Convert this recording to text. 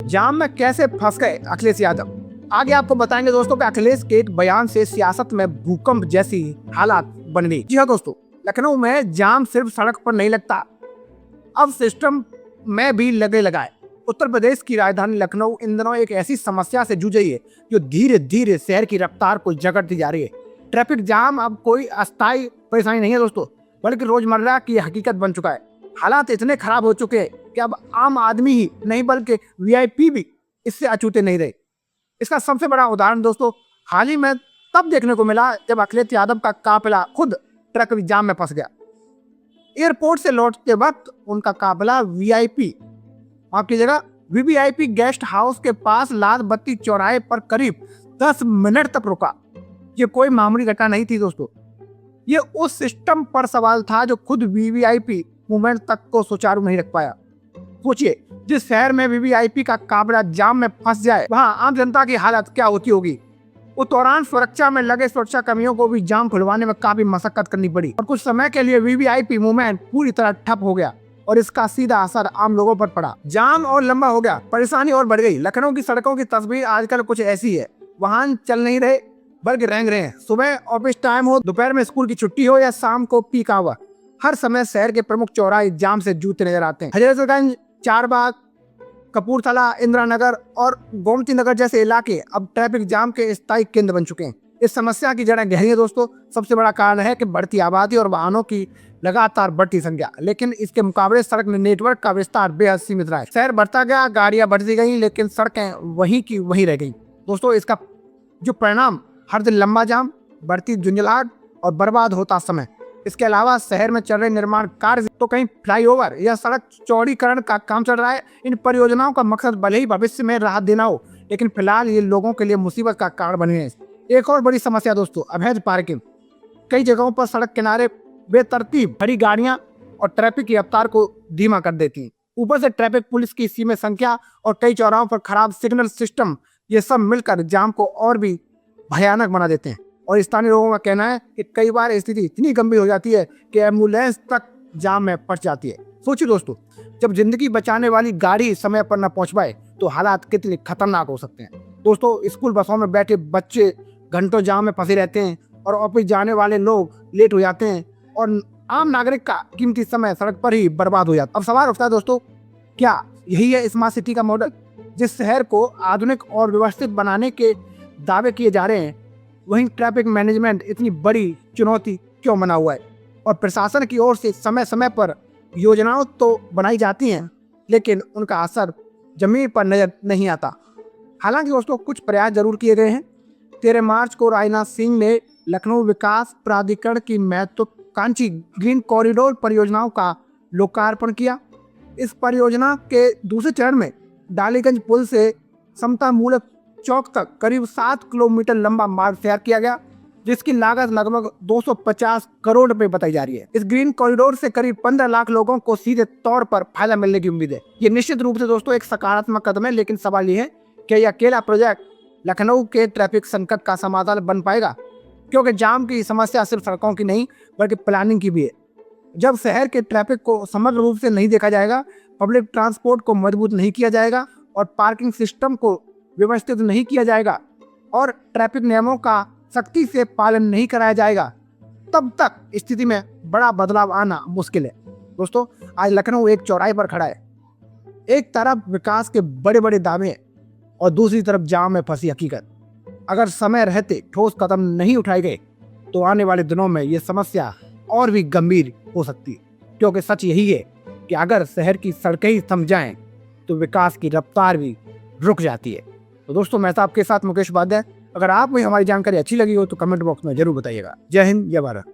जाम में कैसे फंस गए अखिलेश यादव, आगे आपको बताएंगे दोस्तों कि अखिलेश के एक बयान से सियासत में भूकंप जैसी हालात बन गई। जी हाँ दोस्तों, लखनऊ में जाम सिर्फ सड़क पर नहीं लगता, अब सिस्टम में भी लगे लगाए। उत्तर प्रदेश की राजधानी लखनऊ इन दिनों एक ऐसी समस्या से जूझ रही है जो धीरे धीरे शहर की रफ्तार को जकड़ती जा रही है। ट्रैफिक जाम अब कोई अस्थायी परेशानी नहीं है दोस्तों, बल्कि रोजमर्रा की हकीकत बन चुका है। हालात इतने खराब हो चुके हैं कि अब आम आदमी ही नहीं बल्कि वीआईपी भी इससे अछूते नहीं रहे। इसका सबसे बड़ा उदाहरण दोस्तों हाल ही में तब देखने को मिला जब अखिलेश यादव का काफिला खुद ट्रैफिक जाम में फंस गया। एयरपोर्ट से लौटते वक्त उनका काफिला वीआईपी आपकी जगह वीवीआईपी गेस्ट हाउस के पास लाल बत्ती चौराहे पर करीब 10 मिनट तक रुका। ये कोई मामूली घटना नहीं थी दोस्तों, ये उस सिस्टम पर सवाल था जो खुद वीवीआईपी मूवमेंट तक को सुचारू नहीं रख पाया। सोचिए, जिस शहर में वीवीआईपी का काफिला जाम में फंस जाए वहां आम जनता की हालत क्या होती होगी। उस दौरान सुरक्षा में लगे सुरक्षा कर्मियों को भी जाम खुलवाने में काफी मशक्कत करनी पड़ी और कुछ समय के लिए वीवीआईपी मूवमेंट पूरी तरह ठप हो गया और इसका सीधा असर आम लोगों पर पड़ा। जाम और लंबा हो गया, परेशानी और बढ़ गई। लखनऊ की सड़कों की तस्वीर आजकल कुछ ऐसी है, वाहन चल नहीं रहे बल्कि रेंग रहे हैं। सुबह ऑफिस टाइम हो, दोपहर में स्कूल की छुट्टी हो या शाम को पीक आवर, हर समय शहर के प्रमुख चौराहे जाम से जूते नजर आते हैं। हजरतगंज, चारबाग, कपूरथला, इंदिरा नगर और गोमती नगर जैसे इलाके अब ट्रैफिक जाम के स्थायी केंद्र बन चुके हैं। इस समस्या की जड़ें गहरी है दोस्तों। सबसे बड़ा कारण है कि बढ़ती आबादी और वाहनों की लगातार बढ़ती संख्या, लेकिन इसके मुकाबले सड़क नेटवर्क का विस्तार बेहद सीमित रहा है। शहर बढ़ता गया, गाड़ियां बढ़ती गई, लेकिन सड़कें वहीं की वहीं रह गई। दोस्तों, इसका जो परिणाम हर दिन लंबा जाम, बढ़ती झुंझलाहट और बर्बाद होता समय। इसके अलावा शहर में चल रहे निर्माण कार्य, तो कहीं फ्लाईओवर या सड़क चौड़ीकरण का काम चल रहा है। इन परियोजनाओं का मकसद भले ही भविष्य में राहत देना हो, लेकिन फिलहाल ये लोगों के लिए मुसीबत का कारण बने हैं। एक और बड़ी समस्या दोस्तों, अवैध पार्किंग। कई जगहों पर सड़क किनारे बेतरतीब खड़ी गाड़ियां और ट्रैफिक की रफ्तार को धीमा कर देती हैं। ऊपर से ट्रैफिक पुलिस की सीमित संख्या और कई चौराहों पर खराब सिग्नल सिस्टम, ये सब मिलकर जाम को और भी भयानक बना देते हैं। और स्थानीय लोगों का कहना है कि कई बार स्थिति इतनी गंभीर हो जाती है कि एम्बुलेंस तक जाम में फंस जाती है। सोचिए दोस्तों, जब जिंदगी बचाने वाली गाड़ी समय पर न पहुंच पाए तो हालात कितने खतरनाक हो सकते हैं। दोस्तों, स्कूल बसों में बैठे बच्चे घंटों जाम में फंसे रहते हैं और ऑफिस जाने वाले लोग लेट हो जाते हैं और आम नागरिक का कीमती समय सड़क पर ही बर्बाद हो जाता है। अब सवाल उठता है दोस्तों, क्या यही है स्मार्ट सिटी का मॉडल? जिस शहर को आधुनिक और व्यवस्थित बनाने के दावे किए जा रहे हैं, वहीं ट्रैफिक मैनेजमेंट इतनी बड़ी चुनौती क्यों बना हुआ है? और प्रशासन की ओर से समय समय पर योजनाओं तो बनाई जाती हैं, लेकिन उनका असर जमीन पर नजर नहीं आता। हालांकि दोस्तों, कुछ प्रयास जरूर किए गए हैं। 13 मार्च को राजनाथ सिंह ने लखनऊ विकास प्राधिकरण की महत्वाकांक्षी ग्रीन कॉरिडोर परियोजनाओं का लोकार्पण किया। इस परियोजना के दूसरे चरण में डालीगंज पुल से समता मूलक चौक तक करीब 7 किलोमीटर लंबा मार्ग तैयार किया गया, जिसकी लागत लगभग 250 करोड़ रुपए बताई जा रही है। इस ग्रीन कॉरिडोर से करीब 15 लाख लोगों को सीधे तौर पर फायदा मिलने की उम्मीद है। ये निश्चित रूप से दोस्तों एक सकारात्मक कदम है, लेकिन सवाल ये है कि यह अकेला प्रोजेक्ट लखनऊ के ट्रैफिक संकट का समाधान बन पाएगा? क्योंकि जाम की समस्या सिर्फ सड़कों की नहीं बल्कि प्लानिंग की भी है। जब शहर के ट्रैफिक को समग्र रूप से नहीं देखा जाएगा, पब्लिक ट्रांसपोर्ट को मजबूत नहीं किया जाएगा और पार्किंग सिस्टम को व्यवस्थित नहीं किया जाएगा और ट्रैफिक नियमों का सख्ती से पालन नहीं कराया जाएगा, तब तक स्थिति में बड़ा बदलाव आना मुश्किल है। दोस्तों, आज लखनऊ एक चौराहे पर खड़ा है। एक तरफ विकास के बड़े बड़े दावे और दूसरी तरफ जाम में फंसी हकीकत। अगर समय रहते ठोस कदम नहीं उठाए गए तो आने वाले दिनों में ये समस्या और भी गंभीर हो सकती है। क्योंकि सच यही है कि अगर शहर की सड़कें ही थम जाएं तो विकास की रफ्तार भी रुक जाती है। तो दोस्तों, मैं था आपके साथ मुकेश उपाध्याय। अगर आपको हमारी जानकारी अच्छी लगी हो तो कमेंट बॉक्स में जरूर बताइएगा। जय हिंद, जय भारत।